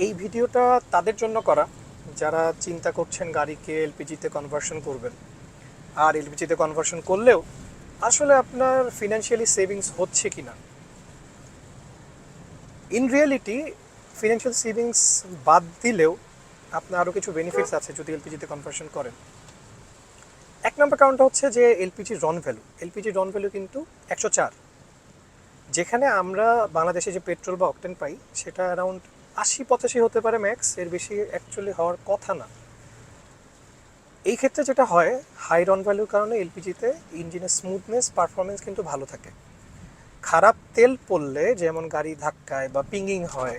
এই ভিডিওটা তাদের জন্য করা যারা চিন্তা করছেন গাড়িকে এলপিজিতে কনভার্সন করবেন, আর এলপিজিতে কনভার্সন করলেও আসলে আপনার ফিনান্সিয়ালি সেভিংস হচ্ছে কি না। ইন রিয়েলিটি ফিনান্সিয়াল সেভিংস বাদ দিলেও আপনার আরও কিছু বেনিফিটস আছে যদি এলপিজিতে কনভার্সন করেন। এক নম্বর কারণটা হচ্ছে যে এলপিজির রন ভ্যালু কিন্তু 104, যেখানে আমরা বাংলাদেশে যে পেট্রোল বা অকটেন পাই সেটা অ্যারাউন্ড 80-85 হতে পারে ম্যাক্স, এর বেশি অ্যাকচুয়ালি হওয়ার কথা না। এই ক্ষেত্রে যেটা হয়, হাই রন ভ্যালুর কারণে এলপিজিতে ইঞ্জিনের স্মুথনেস পারফরমেন্স কিন্তু ভালো থাকে। খারাপ তেল পড়লে যেমন গাড়ি ধাক্কায় বা পিঙ্গিং হয়,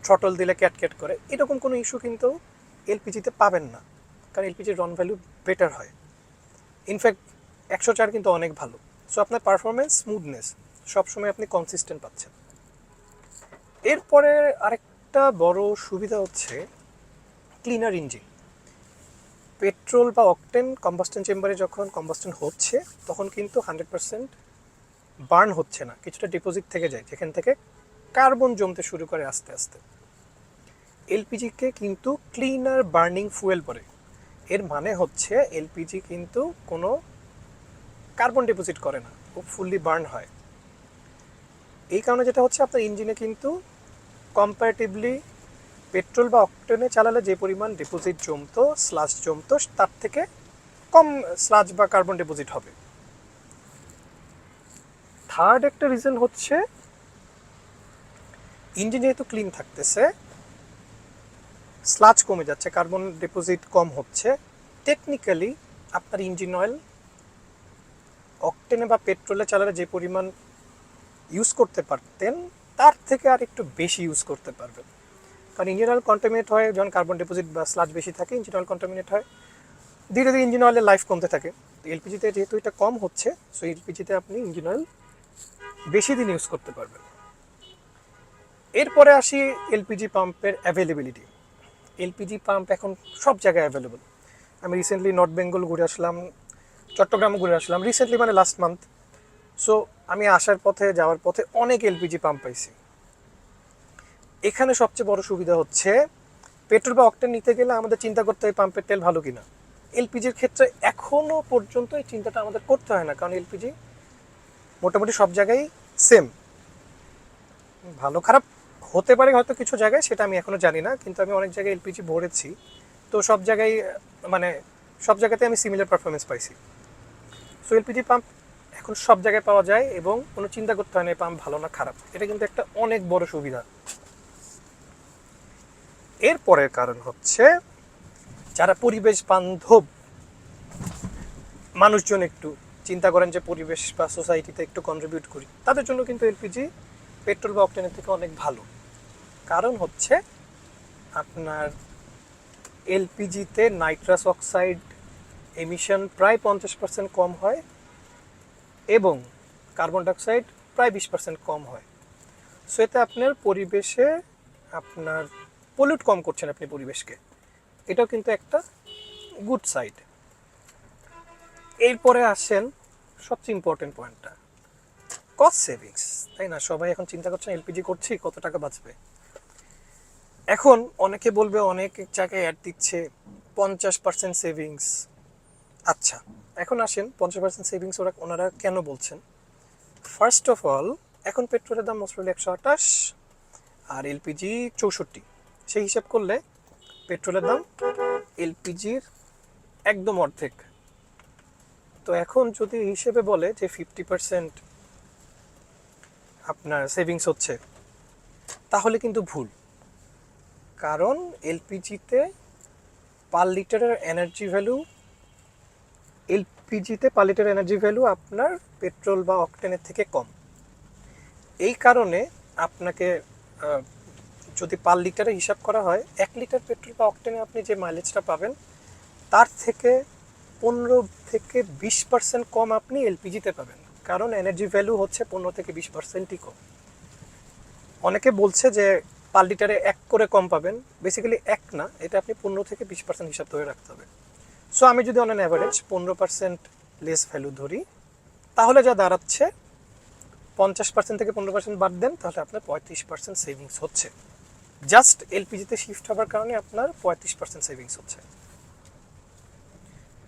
থ্রটল দিলে ক্যাটক্যাট করে, এরকম কোনো ইস্যু কিন্তু এলপিজিতে পাবেন না, কারণ এলপিজির রন ভ্যালু বেটার হয়। ইনফ্যাক্ট 104 কিন্তু অনেক ভালো। সো আপনার পারফরমেন্স স্মুথনেস সবসময় আপনি কনসিস্টেন্ট পাচ্ছেন। এরপরে আরেকটা বড় সুবিধা হচ্ছে ক্লিনার ইঞ্জিন। পেট্রোল বা অকটেন কম্বাস্টন চেম্বারে যখন কম্বাস্টন হচ্ছে তখন কিন্তু 100% বার্ন হচ্ছে না, কিছুটা ডিপোজিট থেকে যায় যেখান থেকে কার্বন জমতে শুরু করে আস্তে আস্তে। এলপিজিকে কিন্তু ক্লিনার বার্নিং ফুয়েল বলে। এর মানে হচ্ছে এলপিজি কিন্তু কোনো কার্বন ডিপোজিট করে না, ও ফুললি বার্ন হয়। এই কারণে যেটা হচ্ছে আপনার ইঞ্জিনে কিন্তু কম্পারেটিভলি পেট্রোল বা অকটেনে চালালে যে পরিমাণ ডিপোজিট জমতো, স্লাজ জমতো, তার থেকে কম স্লাজ বা কার্বন ডিপোজিট হবে। থার্ড একটা রিজন হচ্ছে ইঞ্জিন যেহেতু ক্লিন থাকতেছে, স্লাজ কমে যাচ্ছে, কার্বন ডিপোজিট কম হচ্ছে। টেকনিক্যালি আপনার ইঞ্জিন অয়েল অকটেনে বা পেট্রোলে চালালে যে পরিমাণ ইউজ করতে পারতেন তার থেকে আর একটু বেশি ইউজ করতে পারবেন, কারণ ইঞ্জিন অয়েল কন্টামিনেট হয় যখন কার্বন ডিপোজিট বা স্লাজ বেশি থাকে, ইঞ্জিন অয়েল কন্টামিনেট হয়, ধীরে ধীরে ইঞ্জিন অয়েলের লাইফ কমতে থাকে। এলপিজিতে যেহেতু এটা কম হচ্ছে, সো এলপিজিতে আপনি ইঞ্জিন অয়েল বেশি দিন ইউজ করতে পারবেন। এরপরে আসি এলপিজি পাম্পের অ্যাভেলেবিলিটি। এলপিজি পাম্প এখন সব জায়গায় অ্যাভেলেবল। আমি রিসেন্টলি নর্থ বেঙ্গল ঘুরে আসলাম, চট্টগ্রাম ঘুরে আসলাম রিসেন্টলি, মানে লাস্ট মান্থ। সো আমি আসার পথে যাওয়ার পথে অনেক এলপিজি পাম্প পাইছি। এখানে সবচেয়ে বড় সুবিধা হচ্ছে পেট্রোল বা অকটেন নিতে গেলে আমাদের চিন্তা করতে হয় পাম্পের তেল ভালো কিনা। এলপিজির ক্ষেত্রে এখনও পর্যন্ত এই চিন্তাটা আমাদের করতে হয় না, কারণ এলপিজি মোটামুটি সব জায়গায় সেম। ভালো খারাপ হতে পারে হয়তো কিছু জায়গায়, সেটা আমি এখনও জানি না, কিন্তু আমি অনেক জায়গায় এলপিজি ভরেছি, তো সব জায়গায় মানে সব জায়গাতে আমি সিমিলার পারফরমেন্স পাইছি। সো এলপিজি পাম্প এখন সব জায়গায় পাওয়া যায় এবং কোনো চিন্তা করতে হয় না এই পাম্প ভালো না খারাপ। এটা কিন্তু একটা অনেক বড় সুবিধা। এরপরের কারণ হচ্ছে যারা পরিবেশ বান্ধব মানুষজন, একটু চিন্তা করেন যে পরিবেশ বা সোসাইটিতে একটু কন্ট্রিবিউট করি, তাদের জন্য কিন্তু এলপিজি পেট্রোল বা অকটেনের থেকে অনেক ভালো। কারণ হচ্ছে আপনার এলপিজিতে নাইট্রাস অক্সাইড এমিশন প্রায় 50% কম হয় এবং কার্বন ডাইঅক্সাইড প্রায় 20% কম হয়। সো এতে আপনার পরিবেশে আপনার পলিউট কম করছেন আপনি পরিবেশকে, এটাও কিন্তু একটা গুড সাইড। এরপরে আসেন সবচেয়ে ইম্পর্টেন্ট পয়েন্টটা, কস্ট সেভিংস। তাই না, সবাই এখন চিন্তা করছেন এলপিজি করছি কত টাকা বাঁচবে। এখন অনেকে বলবে অনেক জায়গায় অ্যাড দিচ্ছে 50% সেভিংস। আচ্ছা, এখন আসেন 50% সেভিংস ওনারা কেন বলছেন। ফার্স্ট অফ অল, এখন পেট্রোলের দাম মোস্ট 128 আর এলপিজি 64, সেই হিসাব করলে পেট্রোলের দাম এলপিজির একদম অর্ধেক। তো এখন যদি হিসেবে বলে যে 50% আপনার সেভিংস হচ্ছে, তাহলে কিন্তু ভুল। কারণ এলপিজিতে পার লিটারের এনার্জি ভ্যালু আপনার পেট্রোল বা অকটেনের থেকে কম। এই কারণে আপনাকে যদি পার লিটারে হিসাব করা হয়, 1 লিটার পেট্রোল বা অকটেনে আপনি যে মাইলেজটা পাবেন তার থেকে 15-20% কম আপনি এলপিজিতে পাবেন, কারণ এনার্জি ভ্যালু হচ্ছে 15-20%ই কম। অনেকে বলছে যে পার লিটারে 1 করে কম পাবেন, বেসিক্যালি 1 না, এটা আপনি 15-20% হিসাব ধরে রাখতে হবে। সো আমি যদি on an average 15% less value ধরি, তাহলে যা দাঁড়াচ্ছে 50% থেকে 15% বাদ দেন, তাহলে আপনার 35% সেভিংস হচ্ছে। জাস্ট এলপিজিতে শিফট হওয়ার কারণে আপনার 35% সেভিংস হচ্ছে,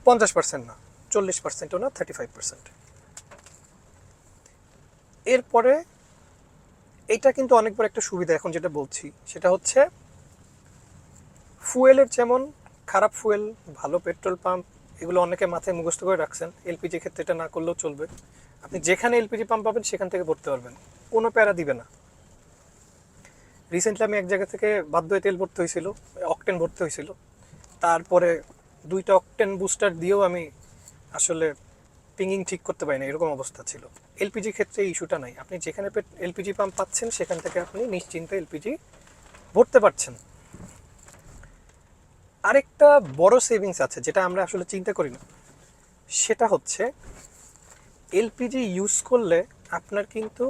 50% না, 40%ও না, 35%। এরপরে এটা কিন্তু অনেক বড় একটা সুবিধা। এখন যেটা বলছি সেটা হচ্ছে ফুয়েলের যেমন খারাপ ফুয়েল, ভালো পেট্রোল পাম্প, এগুলো অনেকে মাথায় মুখস্থ করে রাখছেন। এলপিজি ক্ষেত্রে এটা না করলেও চলবে। আপনি যেখানে এলপিজি পাম্প পাবেন সেখান থেকে ভরতে পারবেন, কোনো প্যারা দিবে না। রিসেন্টলি আমি এক জায়গা থেকে বাধ্য হয়ে তেল ভরতে হয়েছিল, অকটেন ভরতে হয়েছিল। তারপরে 2টা অকটেন বুস্টার দিয়েও আমি আসলে পিঙ্গিং ঠিক করতে পারি না, এরকম অবস্থা ছিল। এলপিজি ক্ষেত্রে এই ইস্যুটা নাই, আপনি যেখানে এলপিজি পাম্প পাচ্ছেন সেখান থেকে আপনি নিশ্চিন্তে এলপিজি ভরতে পারছেন। আরেকটা বড় সেভিংস আছে যেটা আমরা আসলে চিন্তা করি না, সেটা হচ্ছে এলপিজি ইউজ করলে আপনার কিন্তু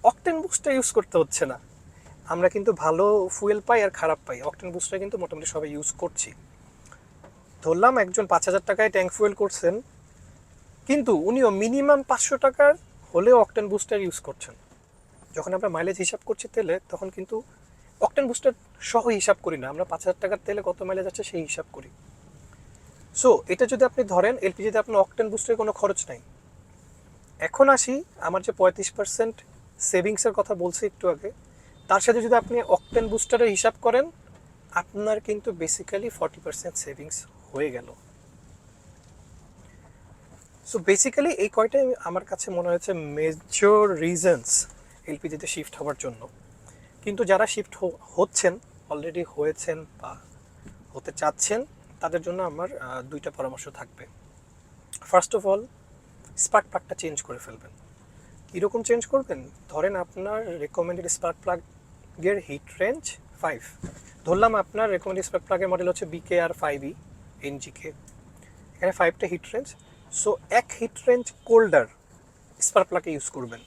অকটেন বুস্টার ইউজ করতে হচ্ছে না। আমরা কিন্তু ভালো ফুয়েল পাই আর খারাপ পাই, অকটেন বুস্টার কিন্তু মোটামুটি সবাই ইউজ করছি। ধরলাম একজন 5,000 টাকায় ট্যাঙ্ক ফুয়েল করছেন, কিন্তু উনিও মিনিমাম 500 টাকার হলেও অকটেন বুস্টার ইউজ করছেন। যখন আমরা মাইলেজ হিসাব করছি তেলে, তখন কিন্তু অকটেন বুস্টার সহ হিসাব করি না, আমরা 5,000 টাকার তেলে কত মাইলেজ আছে সেই হিসাব করি। সো এটা যদি আপনি ধরেন, এলপিজিতে আপনার অকটেন বুস্টারের কোনো খরচ নাই। এখন আসি আমার যে 35% সেভিংসের কথা বলছি একটু আগে, তার সাথে যদি আপনি অকটেন বুস্টারের হিসাব করেন, আপনার কিন্তু বেসিক্যালি 40% সেভিংস হয়ে গেল। সো বেসিক্যালি এই কয়টাই আমার কাছে মনে হয়েছে মেজর রিজনস এলপিজিতে শিফট হওয়ার জন্য। কিন্তু যারা শিফট হচ্ছেন, অলরেডি হয়েছেন বা হতে চাচ্ছেন, তাদের জন্য আমার 2টা পরামর্শ থাকবে। ফার্স্ট অফ অল, স্পার্ক প্লাগটা চেঞ্জ করে ফেলবেন। কীরকম চেঞ্জ করবেন? ধরেন আপনার রেকমেন্ডেড স্পার্ক প্লাগের হিট রেঞ্জ 5, ধরলাম আপনার রেকমেন্ডেড স্পার্ক প্লাগের মডেল হচ্ছে BKR5E এনজিকে, এখানে 5টা হিট রেঞ্জ। সো এক হিট রেঞ্জ কোল্ডার স্পার্ক প্লাগে ইউজ করবেন।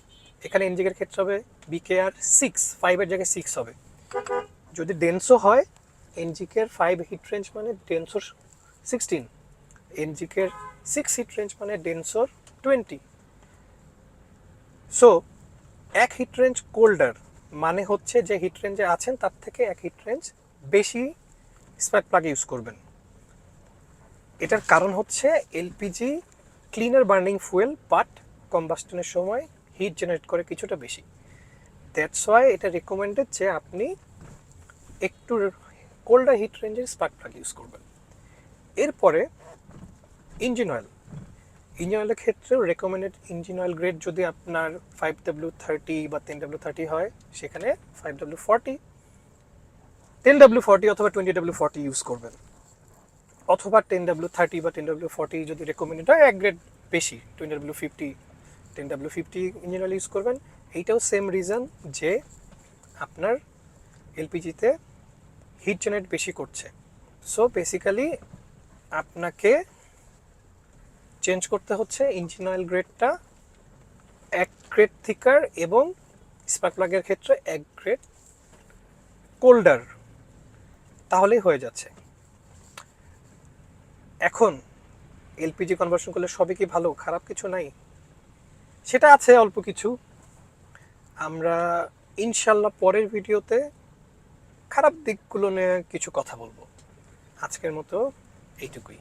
এখানে এনজিকের ক্ষেত্রে হবে BKR6, 5-এর জায়গায় 6 হবে। যদি ডেন্সো হয়, এনজিকের 5 হিট রেঞ্জ মানে ডেন্সোর 16, এনজিকের 6 হিট রেঞ্জ মানে ডেন্সোর 20। সো এক হিট রেঞ্জ কোল্ডার মানে হচ্ছে যে হিট রেঞ্জে আছেন তার থেকে এক হিট রেঞ্জ বেশি স্পার্ক প্লাগ ইউজ করবেন। এটার কারণ হচ্ছে LPG cleaner burning fuel, but কম্বাস্টনের সময় হিট জেনারেট করে কিছুটা বেশি। দ্যাটস ওয়াই এটা রেকমেন্ডেড যে আপনি একটু কোল্ডার হিট রেঞ্জের স্পার্ক প্লাগ ইউজ করবেন। এরপরে ইঞ্জিন অয়েল, ইঞ্জিন অয়েলের ক্ষেত্রেও রেকমেন্ডেড ইঞ্জিন অয়েল গ্রেড যদি আপনার 5W30 বা 10W30 হয়, সেখানে 5W40, 10W40 অথবা 20W40 ইউজ করবেন। অথবা 10W30 বা 10W40 যদি রেকমেন্ডেড হয়, এক গ্রেড বেশি 20W50, 10W50 engine oil use করবেন। এইটাও সেম রিজন যে আপনার এলপিজিতে হিট জেনারেট বেশি করছে। সো বেসিক্যালি আপনাকে চেঞ্জ করতে হচ্ছে ইঞ্জিন অয়েল গ্রেডটা এক গ্রেড থিকার, এবং স্পার্ক প্লাগের ক্ষেত্রে এক গ্রেড কোল্ডার, তাহলেই হয়ে যাচ্ছে। এখন এলপিজি কনভার্সন করলে সবই কি ভালো? খারাপ কিছু নাই, সেটা আছে অল্প কিছু। আমরা ইনশাল্লাহ পরের ভিডিওতে খারাপ দিকগুলো নিয়ে কিছু কথা বলবো। আজকের মতো এইটুকুই।